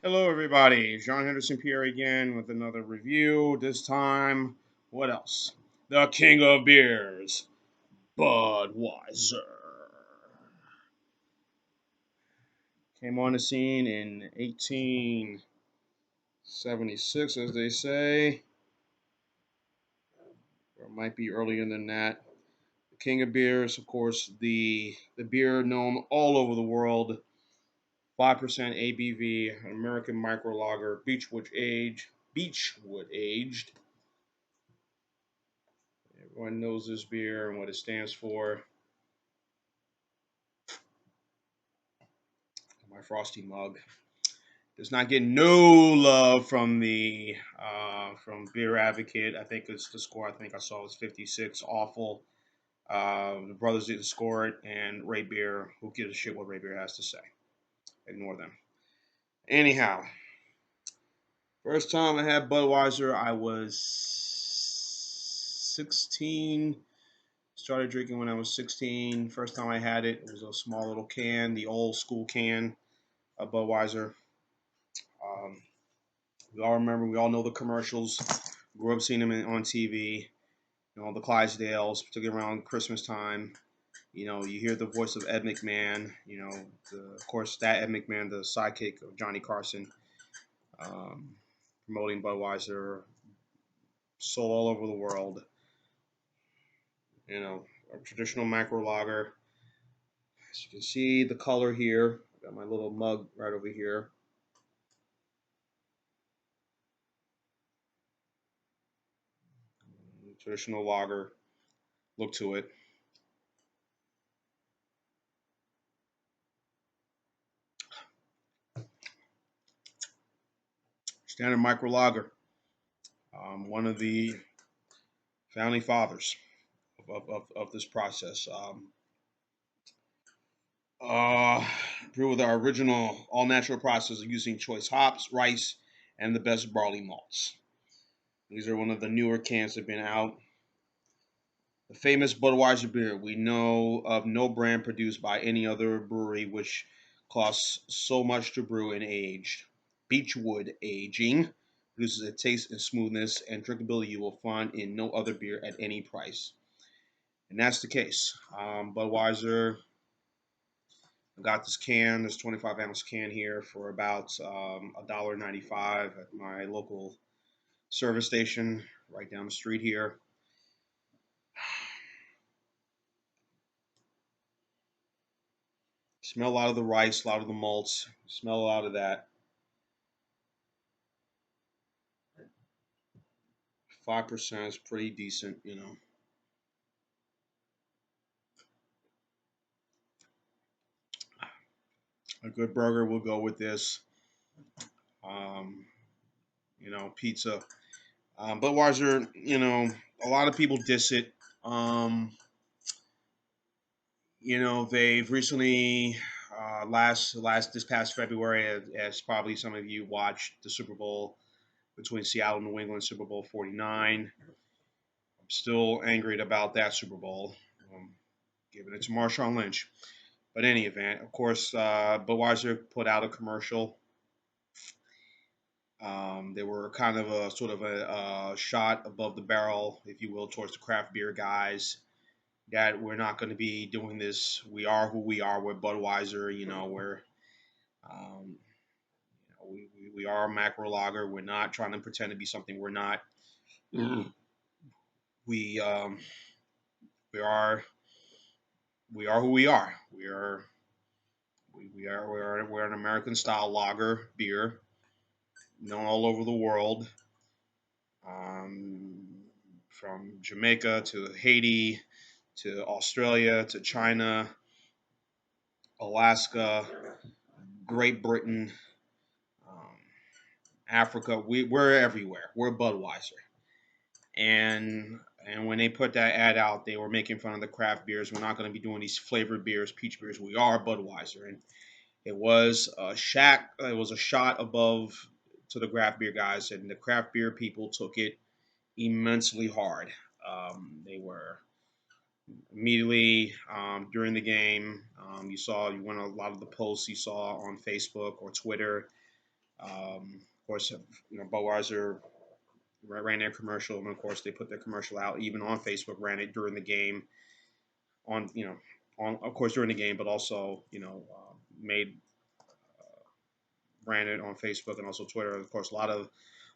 Hello, everybody. John Henderson Pierre again with another review. This time, what else? The King of Beers, Budweiser. Came on the scene in 1876, as they say, or it might be earlier than that. The King of Beers, of course, the beer known all over the world. 5% ABV, an American micro lager, Beechwood aged. Everyone knows this beer and what it stands for. My frosty mug does not get no love from the from Beer Advocate. I think it's the score. I think I saw was 56. Awful. The brothers didn't score it, and Ray Beer. Who gives a shit what Ray Beer has to say? Ignore them. Anyhow, first time I had Budweiser, I was 16. Started drinking when I was 16. First time I had it, it was a small little can, the old school can of Budweiser. Um, we all remember, we all know the commercials. Grew up seeing them on TV. The Clydesdales, particularly around Christmas time. You hear the voice of Ed McMahon. Of course, that Ed McMahon, the sidekick of Johnny Carson, um, promoting Budweiser, sold all over the world. A traditional macro lager. As you can see, the color here. I got my little mug right over here. Traditional lager look to it. Standard micro lager. One of the founding fathers of this process. Uh, Brewed with our original all natural process of using choice hops, rice, and the best barley malts. These are one of the newer cans that have been out. The famous Budweiser beer. We know of no brand produced by any other brewery which costs so much to brew and age. Beechwood aging produces a taste and smoothness and drinkability you will find in no other beer at any price. And that's the case. Budweiser, I got this 25-ounce can here for about $1.95 at my local service station right down the street here. Smell a lot of the rice, a lot of the malts. Smell a lot of that. 5% is pretty decent. A good burger will go with this. Um, Pizza. Budweiser, a lot of people diss it. They've recently, this past February, as probably some of you watched the Super Bowl between Seattle and New England, Super Bowl 49. I'm still angry about that Super Bowl, um, giving it to Marshawn Lynch. But in any event, of course, Budweiser put out a commercial. They were kind of a sort of a shot above the barrel, if you will, towards the craft beer guys. That we're not going to be doing this. We are who we are. We're Budweiser. Um, we are a macro lager. We're not trying to pretend to be something we're not. We we are we are who we are. We're an American style lager beer known all over the world, um, from Jamaica to Haiti to Australia to China, Alaska, Great Britain, um, Africa. We're everywhere. We're Budweiser. And when they put that ad out, they were making fun of the craft beers. We're not going to be doing these flavored beers, peach beers. We are Budweiser, and it was a shack. It was a shot above to the craft beer guys, and the craft beer people took it immensely hard. They were immediately during the game. You went a lot of the posts you saw on Facebook or Twitter. Of course, Budweiser ran their commercial, and of course they put their commercial out even on Facebook. Ran it during the game, on on of course during the game, but also made ran it on Facebook and also Twitter. Of course, a lot of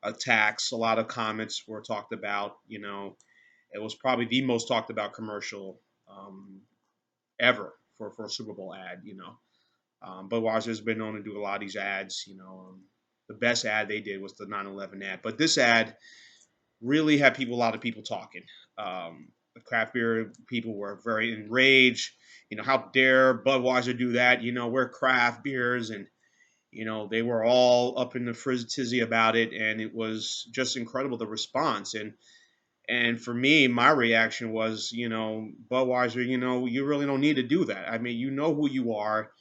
attacks, a lot of comments were talked about. It was probably the most talked about commercial ever for a Super Bowl ad. Budweiser's been known to do a lot of these ads. The best ad they did was the 9/11 ad, but this ad really had a lot of people talking. The craft beer people were very enraged. How dare Budweiser do that? We're craft beers, and they were all up in the frizz tizzy about it, and it was just incredible the response. And for me, my reaction was, Budweiser, you really don't need to do that. I mean, you know who you are.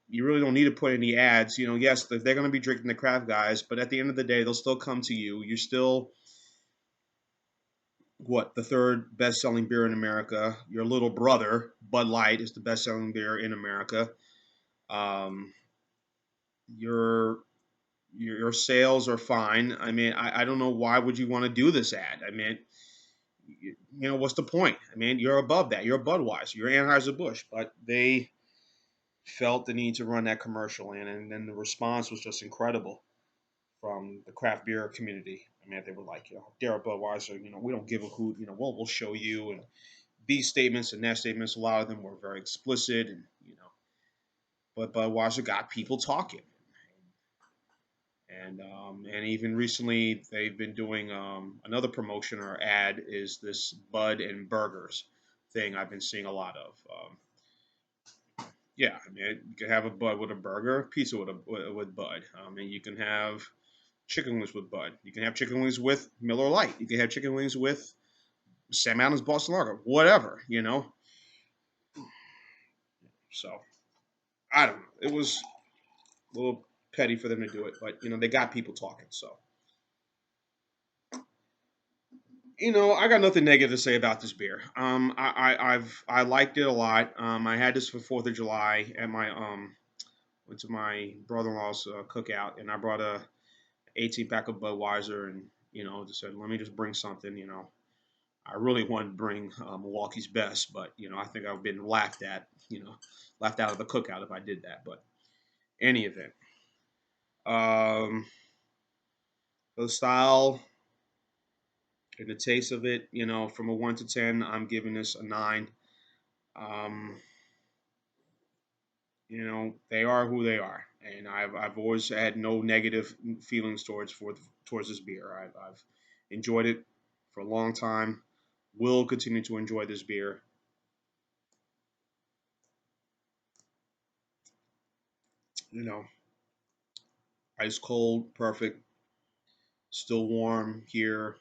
You really don't need to put any ads. Yes, they're going to be drinking the craft guys, but at the end of the day, they'll still come to you. You're still what, the third best-selling beer in America. Your little brother, Bud Light, is the best-selling beer in America. Um, your your sales are fine. I mean, I don't know why would you want to do this ad. I mean, what's the point? I mean, you're above that. You're Budweiser. You're Anheuser Busch, but they felt the need to run that commercial in, and then the response was just incredible from the craft beer community. I mean, they were like, Dare Budweiser, we don't give a hoot. We'll show you. And these statements and that statements, a lot of them were very explicit, and but Budweiser got people talking. And even recently they've been doing another promotion or ad is this Bud and Burgers thing I've been seeing a lot of. Yeah, I mean, you can have a Bud with a burger, pizza with Bud. And you can have chicken wings with Bud. You can have chicken wings with Miller Lite. You can have chicken wings with Sam Adams Boston Lager, whatever. So I don't know. It was a little petty for them to do it, but they got people talking. So I got nothing negative to say about this beer. I liked it a lot. I had this for July at my went to my brother-in-law's cookout, and I brought a 18 pack of Budweiser, and just said, let me just bring something. I really wanted to bring Milwaukee's best, but I think I've been laughed at, laughed out of the cookout if I did that. But any event, um, the style and the taste of it, from a 1 to 10, I'm giving this a 9. Um, they are who they are, and I've always had no negative feelings towards this beer. I've enjoyed it for a long time. Will continue to enjoy this beer. You know, Ice cold, perfect, still warm here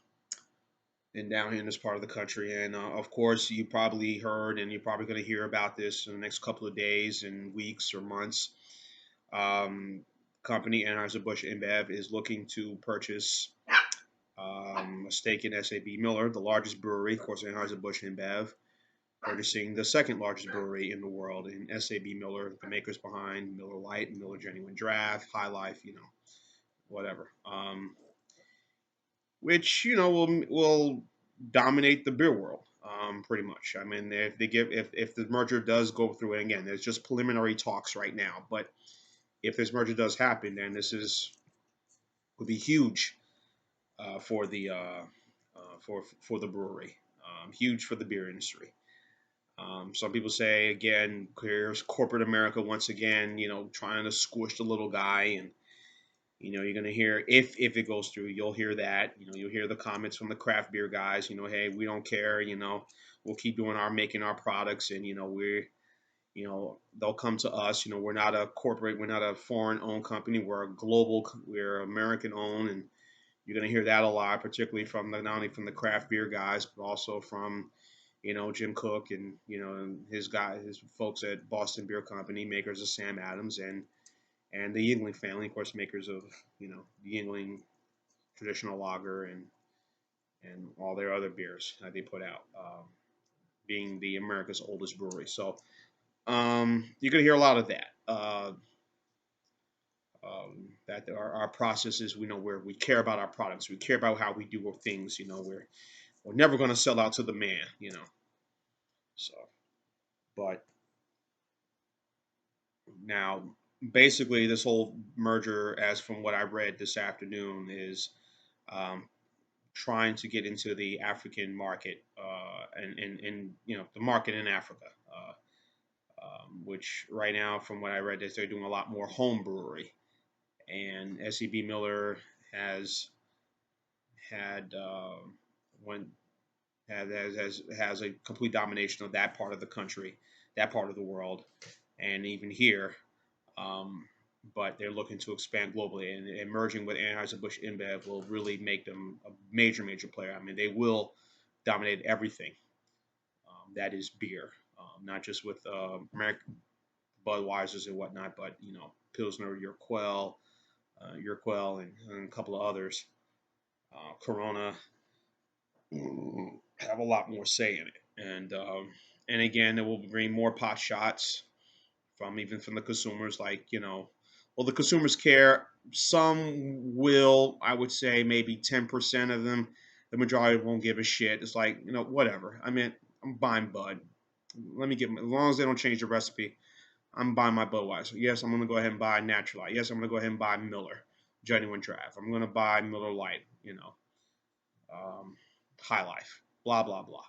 and down here in this part of the country. And of course, you probably heard, and you're probably going to hear about this in the next couple of days and weeks or months. Um, Company Anheuser-Busch InBev is looking to purchase a stake in SAB Miller, the largest brewery, of course, Anheuser-Busch InBev, purchasing the second largest brewery in the world in SAB Miller, the makers behind Miller Lite, Miller Genuine Draft, High Life, whatever. Which will dominate the beer world, pretty much. I mean, if the merger does go through, and again, there's just preliminary talks right now, but if this merger does happen, then this is would be huge for the for the brewery, huge for the beer industry. Some people say again, here's corporate America once again, trying to squish the little guy, and you're gonna hear if it goes through, you'll hear that. You'll hear the comments from the craft beer guys. Hey, we don't care. We'll keep doing making our products, and we're they'll come to us. We're not a corporate, we're not a foreign owned company. We're a global, we're American owned, and you're gonna hear that a lot, particularly from not only from the craft beer guys, but also from Jim Cook and his folks at Boston Beer Company, makers of Sam Adams, and the Yingling family, of course, makers of the Yingling traditional lager and all their other beers that they put out, being the America's oldest brewery. So you're gonna hear a lot of that. That our processes, we know where we care about our products, we care about how we do our things. We're never going to sell out to the man. So, but now basically this whole merger, as from what I read this afternoon, is um, trying to get into the African market and the market in Africa, which right now, from what I read, is they're doing a lot more home brewery, and SEB Miller has had one has a complete domination of that part of the country, that part of the world, and even here. Um, but they're looking to expand globally, and merging with Anheuser-Busch InBev will really make them a major player. I mean, they will dominate everything that is beer, not just with American Budweisers and whatnot, but Pilsner, Urquell, and a couple of others. Corona have a lot more say in it, and again, it will bring more pot shots from the consumers. Like well, the consumers care. Some will, I would say, maybe 10% of them. The majority won't give a shit. It's like whatever. I mean, I'm buying Bud. Let me get as long as they don't change the recipe. I'm buying my Budweiser. Yes, I'm gonna go ahead and buy Natural Light. Yes, I'm gonna go ahead and buy Miller Genuine Draft. I'm gonna buy Miller Lite. High Life. Blah blah blah.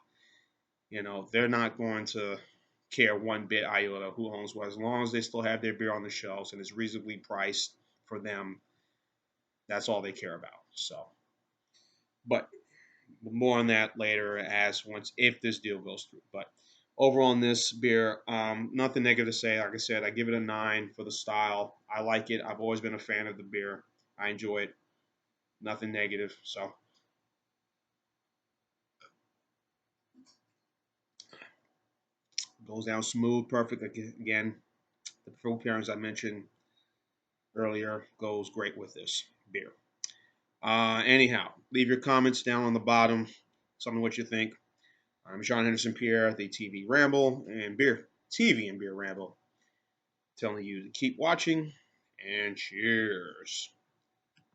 They're not going to care one bit iota who owns what, as long as they still have their beer on the shelves and it's reasonably priced for them. That's all they care about. So, but more on that later, as once if this deal goes through. But overall, on this beer, nothing negative to say. Like I said, I give it a 9 for the style. I like it. I've always been a fan of the beer. I enjoy it. Nothing negative. So goes down smooth, perfect. Again, the fruit pairings I mentioned earlier goes great with this beer. Anyhow, leave your comments down on the bottom. Tell me what you think. I'm Sean Henderson Pierre, the TV and Beer Ramble, telling you to keep watching and cheers.